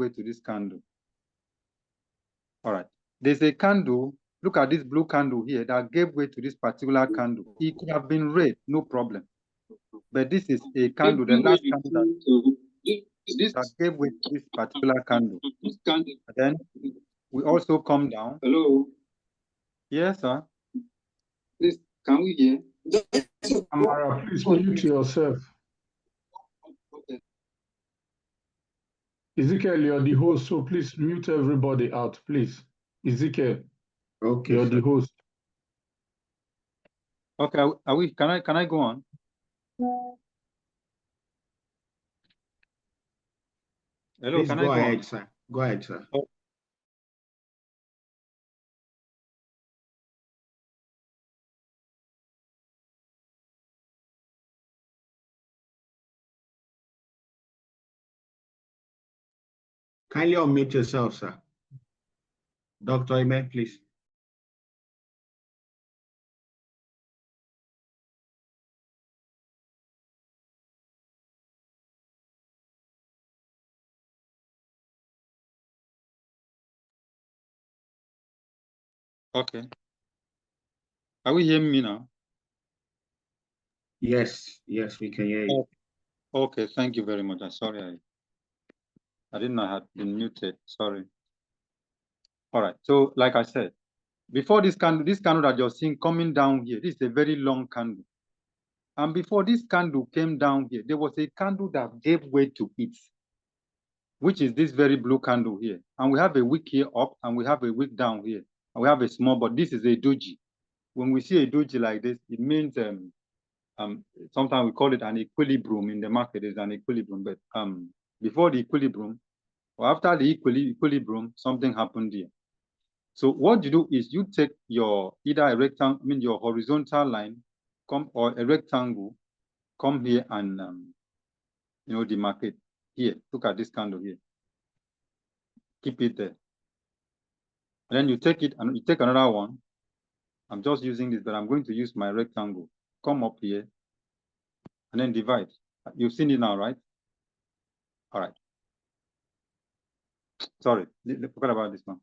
way to this candle. All right. There's a candle. Look at this blue candle here that gave way to this particular candle. It could have been red, no problem. But this is a candle, the last candle that gave way to this particular candle. And then we also come down. Hello. Yes, sir. Please, can we hear? Amara, please mute yourself. Ezekiel, you're the host, so please mute everybody out, please. Ezekiel, Okay, you're the host. Okay, are we? Can I go on? Hello, Please can go I go ahead, on? sir. Go ahead, sir. Oh. Kindly unmute yourself, sir. Dr. Ime, please. Okay. Are we hearing me now? Yes, yes, we can hear you. Okay, thank you very much. I'm sorry, I didn't know I had been muted. Sorry. All right. So, like I said, before this candle that you're seeing coming down here, this is a very long candle. And before this candle came down here, there was a candle that gave way to it, which is this very blue candle here. And we have a wick here up, and we have a wick down here. And we have a small, but this is a doji. When we see a doji like this, it means sometimes we call it an equilibrium in the market. There's an equilibrium, but before the equilibrium or after the equilibrium, something happened here. So what you do is you take your either a rectangle, your horizontal line, or a rectangle, come here and demarcate here. Look at this candle here. Keep it there. And then you take it and you take another one. I'm just using this, but I'm going to use my rectangle. Come up here and then divide. You've seen it now, right? All right. Sorry, forgot about this one.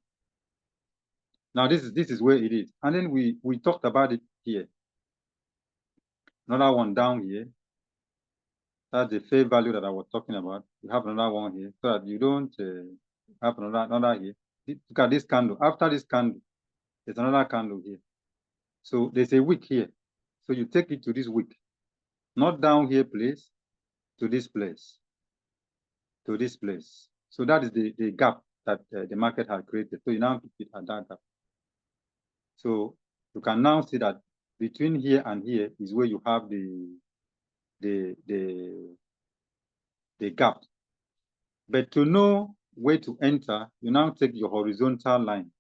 Now this is where it is. And then we talked about it here. Another one down here. That's the fair value that I was talking about. You have another one here so that you don't have another here. Look at this candle. After this candle, there's another candle here. So there's a wick here. So you take it to this wick. Not down here, please. To this place. To this place. So that is the gap that the market had created. So you now keep it at that gap. So you can now see that between here and here is where you have the gap. But to know where to enter, you now take your horizontal line,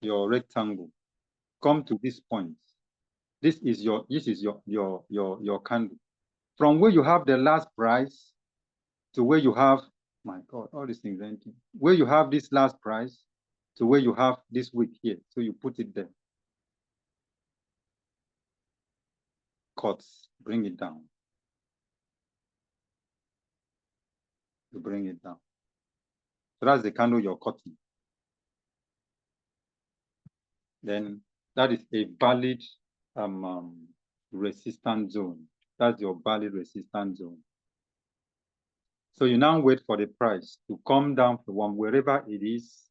your rectangle, come to this point. This is your candle. From where you have the last price to where you have, my God, all these things empty. Where you have this last price to where you have this wick here. So you put it there. Cuts, bring it down. You bring it down. So that's the candle you're cutting. Then that is a valid resistance zone. That's your valid resistance zone. So you now wait for the price to come down from wherever it is,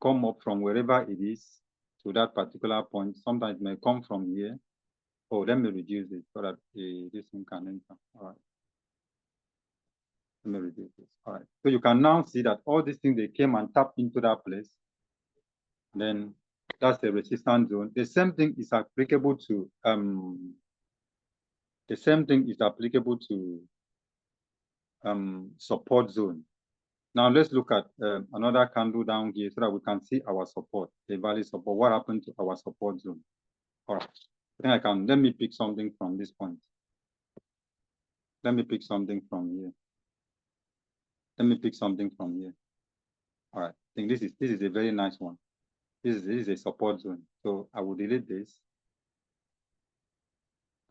come up from wherever it is to that particular point. Sometimes it may come from here. Oh, let me reduce it so that this thing can enter. All right. Let me reduce this. All right. So you can now see that all these things, they came and tapped into that place. Then that's the resistance zone. The same thing is applicable to support zone. Now let's look at another candle down here so that we can see our support, the value support. What happened to our support zone? All right. I think let me pick something from this point. Let me pick something from here. Let me pick something from here. All right. I think this is a very nice one. This is a support zone. So I will delete this.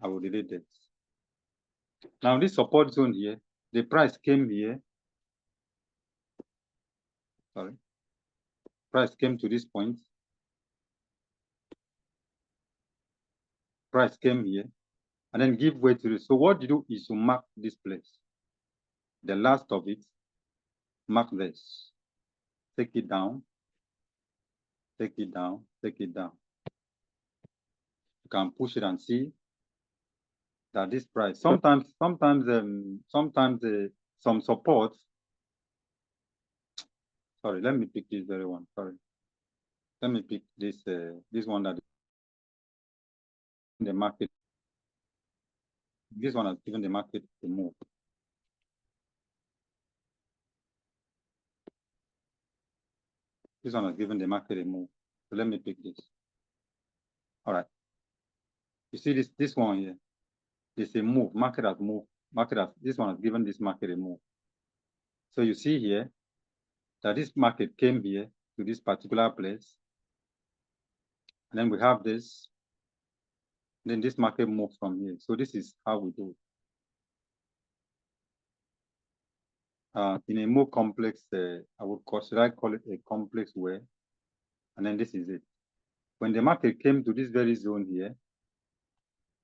I will delete this. Now this support zone here, the price came here Sorry. Price came to this point. Price came here and then give way to this. So what you do is to mark this place. The last of it, mark this. Take it down. Take it down. Take it down. You can push it and see that this price. Sometimes some support. Sorry, let me pick this very one. Sorry. Let me pick this this one that in the market. This one has given the market a move. This one has given the market a move. So let me pick this. All right. You see this one here. It's a move. Market has moved. This one has given this market a move. So you see here that this market came here to this particular place. And then we have this. Then this market moves from here. So this is how we do it. In a more complex, I call it a complex way. And then this is it. When the market came to this very zone here,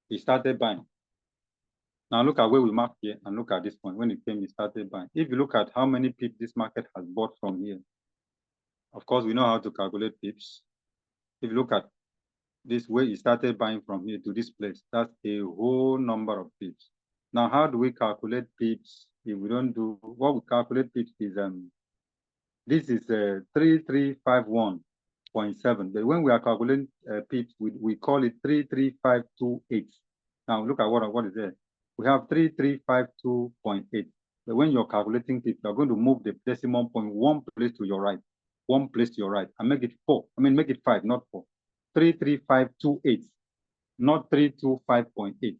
it started buying. Now look at where we marked here and look at this point. When it came, it started buying. If you look at how many pips this market has bought from here, of course, we know how to calculate pips. If you look at this way, it started buying from here to this place. That's a whole number of pips. Now, how do we calculate pips? If we don't do what we calculate pips is this is 3351.7. But when we are calculating pips, we call it 33528. Now look at what is there. We have 3352.8. But when you're calculating pips, you're going to move the decimal point one place to your right, and make it 4. I mean, make it 5, not 4. 33528, not 325.8.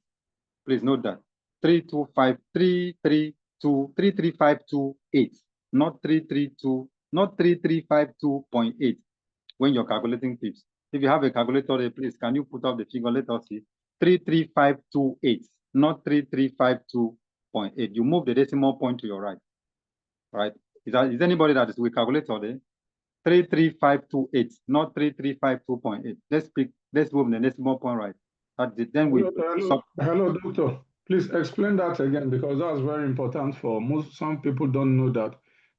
Please note that 33528, not 3352.8. When you're calculating pips, if you have a calculator there, please can you put up the figure? Let us see. 33528, not 3352.8. You move the decimal point to your right. Right? Is anybody that is with calculator there? 33528, not 3352.8. Let's move the decimal point right. Then we hello, doctor. Please explain that again, because that's very important for some people don't know that.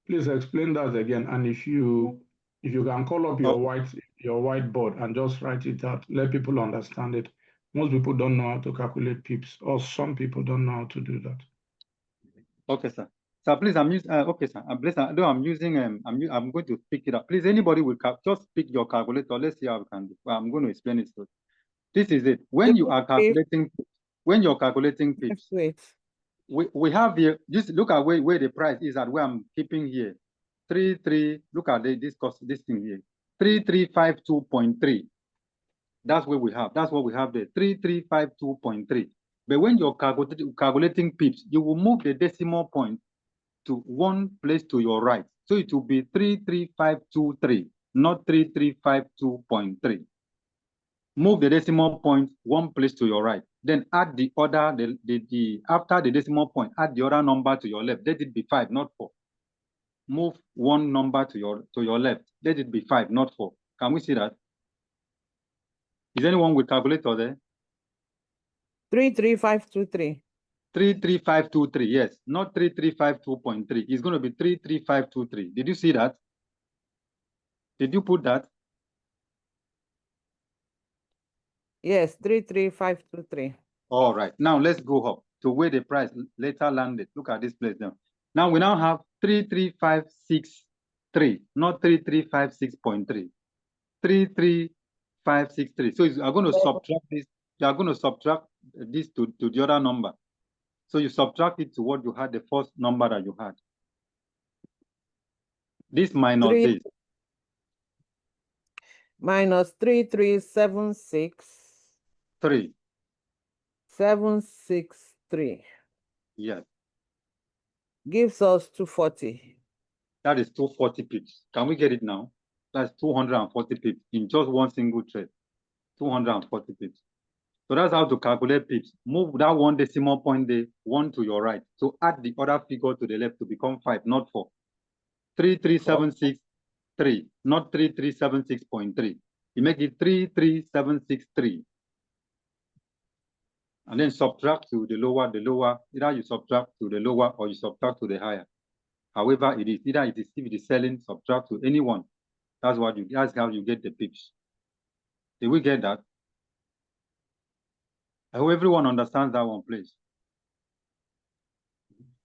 Please explain that again. And if you can call up your whiteboard and just write it out, let people understand it. Most people don't know how to calculate pips, or some people don't know how to do that. Okay, sir. So please, I'm using. Okay, sir. I'm using. I'm going to pick it up. Please, anybody will just pick your calculator. Let's see how we can do. I'm going to explain it. So, this is it. When you are calculating, when you're calculating pips, we have here. Just look at where the price is at. Where I'm keeping here, 33. Look at this thing here, 3352.3. That's where we have. That's what we have there, 3352.3. But when you're calculating pips, you will move the decimal point to one place to your right. So it will be 33523, not 3352.3. Move the decimal point one place to your right. Then add the other, after the decimal point, add the other number to your left. Let it be 5, not 4. Move one number to your left. Let it be 5, not 4. Can we see that? Is anyone with calculator there? 33523. 33523, yes, not 3352.3. It's going to be 33523. Did you see that? Did you put that? Yes, 33523. All right. Now let's go up to where the price later landed. Look at this place now. Now we now have 33563, not 3356.3. 33563. So you are going to subtract this. You are going to subtract this to the other number. So you subtract it to what you had, the first number that you had. This minus this. Minus 3376. 3. 763. Yes. Gives us 240. That is 240 pips. Can we get it now? That's 240 pips in just one single trade. 240 pips. So that's how to calculate pips. Move that one decimal point there, one to your right. So add the other figure to the left to become 5, not 4. 3376 3, not 3376.3. You make it 33763. And then subtract to the lower, either you subtract to the lower or you subtract to the higher. However, it is either it is if it is selling, subtract to anyone. That's how you get the pips. Did we get that? I hope everyone understands that one, please.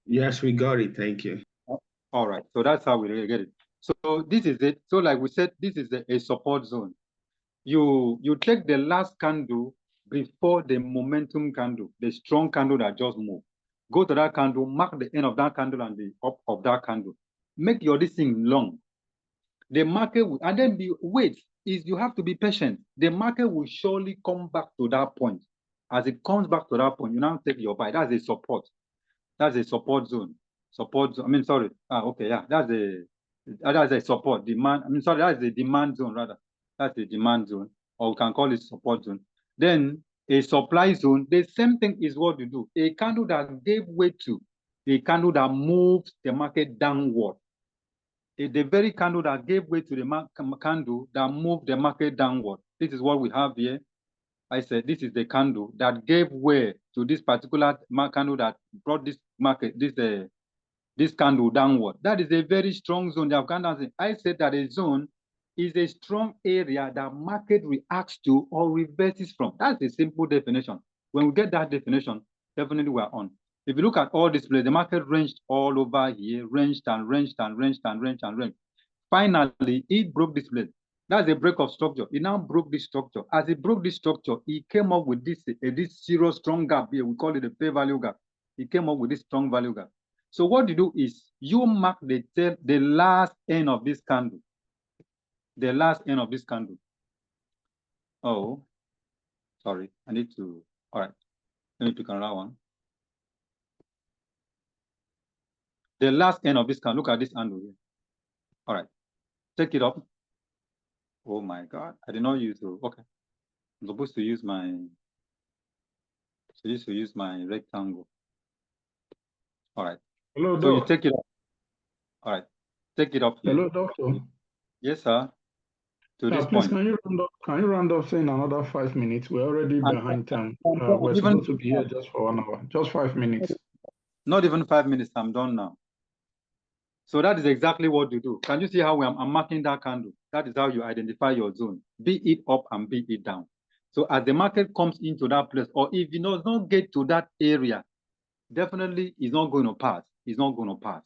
Yes, we got it. Thank you. All right, so that's how we really get it. So this is it. So like we said, this is a support zone. You take the last candle before the momentum candle, the strong candle that just moved. Go to that candle, mark the end of that candle and the up of that candle. Make your this thing long. The market will, and then you have to be patient. The market will surely come back to that point. As it comes back to that point, you now take your buy. That's a support. That's a support zone. Okay, yeah, that's a support demand. That's a demand zone rather. That's a demand zone, or we can call it support zone. Then a supply zone. The same thing is what you do. A candle that gave way to a candle that moves the market downward. The very candle that gave way to the candle that moved the market downward. This is what we have here. I said this is the candle that gave way to this particular candle that brought this market, this candle downward. That is a very strong zone. I said that a zone is a strong area that market reacts to or reverses from. That's a simple definition. When we get that definition, definitely we're on. If you look at all this place, the market ranged all over here, ranged and ranged and ranged and ranged and ranged. Finally, it broke this place. That's a break of structure. It now broke this structure. As it broke this structure, it came up with this zero strong gap here. We call it a pay value gap. It came up with this strong value gap. So what you do is you mark the last end of this candle. The last end of this candle. Oh, sorry. I need to. All right. Let me pick another one. The last end of this candle. Look at this handle here. All right. Take it up. Oh my God. I did not use the. Okay. I'm supposed to use my. Rectangle. All right. Hello, so Doc. you take it up. All right. Take it up here. Hello, Doctor. Yes, sir. To this Please, point. can you round up saying another 5 minutes? We're already behind time. We're even, supposed to be here just for 1 hour. Just 5 minutes. Not even 5 minutes. I'm done now. So that is exactly what you do. Can you see how I'm marking that candle? That is how you identify your zone. Be it up and be it down. So as the market comes into that place, or if it does not get to that area, definitely it's not going to pass. It's not going to pass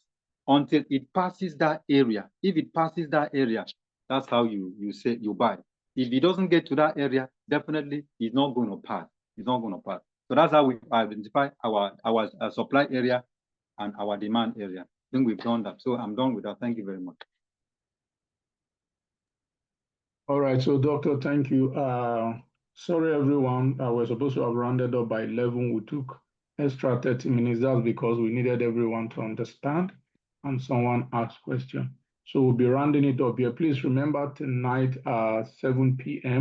until it passes that area. If it passes that area, that's how you say you buy. If it doesn't get to that area, definitely it's not going to pass. It's not going to pass. So that's how we identify our supply area and our demand area. I think we've done that. So I'm done with that. Thank you very much. All right. So, Doctor, thank you. Sorry, everyone. We're supposed to have rounded up by 11. We took extra 30 minutes. That's because we needed everyone to understand and someone asked question. So we'll be rounding it up here. Please remember tonight, 7 p.m.